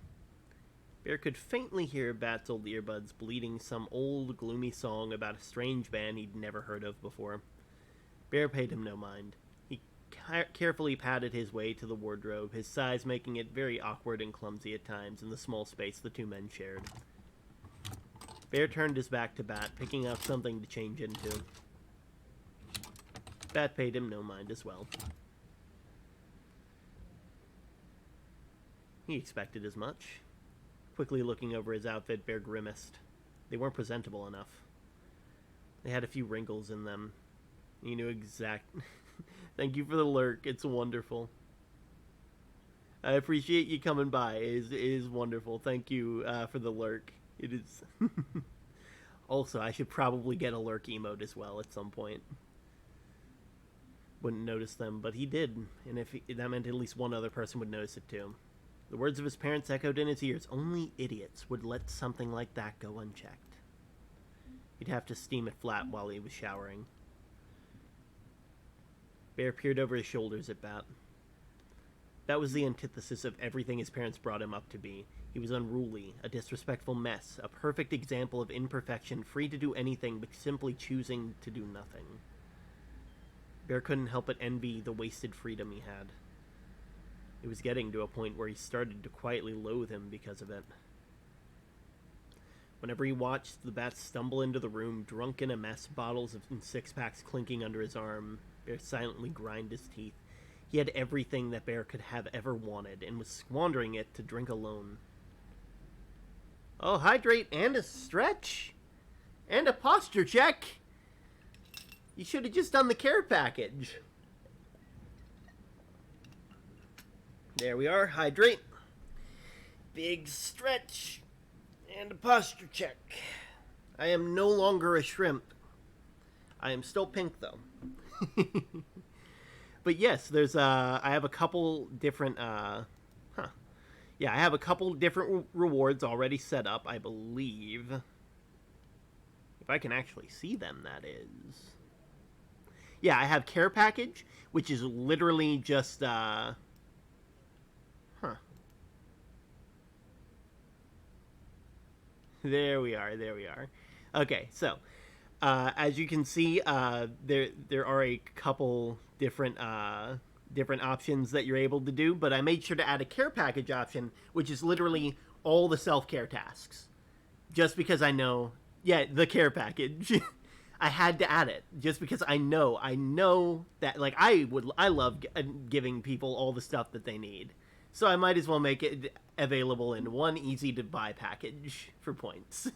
Bear could faintly hear Bat's old earbuds bleating some old, gloomy song about a strange band he'd never heard of before. Bear paid him no mind. He carefully padded his way to the wardrobe, his size making it very awkward and clumsy at times in the small space the two men shared. Bear turned his back to Bat, picking out something to change into. Bat paid him no mind as well. He expected as much. Quickly looking over his outfit, Bear grimaced. They weren't presentable enough. They had a few wrinkles in them. He knew exact... Thank you for the lurk. It's wonderful. I appreciate you coming by. It is wonderful. Thank you for the lurk. It is... Also, I should probably get a lurk emote as well at some point. Wouldn't notice them, but he did. And that meant at least one other person would notice it too. The words of his parents echoed in his ears. Only idiots would let something like that go unchecked. He'd have to steam it flat while he was showering. Bear peered over his shoulders at Bat. That was the antithesis of everything his parents brought him up to be. He was unruly, a disrespectful mess, a perfect example of imperfection, free to do anything but simply choosing to do nothing. Bear couldn't help but envy the wasted freedom he had. It was getting to a point where he started to quietly loathe him because of it. Whenever he watched the Bat stumble into the room, drunk in a mess, bottles and six-packs clinking under his arm, Bear silently grind his teeth. He had everything that Bear could have ever wanted, and was squandering it to drink alone. Oh, hydrate and a stretch? And a posture check? You should have just done the care package. There we are, hydrate. Big stretch. And a posture check. I am no longer a shrimp. I am still pink, though. But yes, there's I have a couple different yeah, I have a couple different rewards already set up, I believe. If I can actually see them, that is. Yeah, I have care package, which is literally just there we are, there we are. Okay, so as you can see, there are a couple different options that you're able to do, but I made sure to add a care package option, which is literally all the self-care tasks. Just because I know, yeah, the care package. I had to add it just because I know that like I love giving people all the stuff that they need. So I might as well make it available in one easy to buy package for points.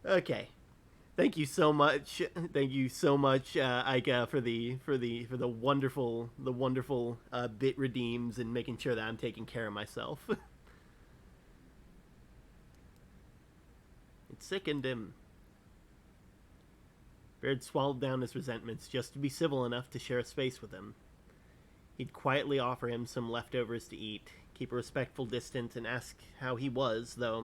Okay. Thank you so much. Thank you so much, Ika, for the wonderful bit redeems and making sure that I'm taking care of myself. It sickened him. Baird swallowed down his resentments just to be civil enough to share a space with him. He'd quietly offer him some leftovers to eat, keep a respectful distance, and ask how he was, though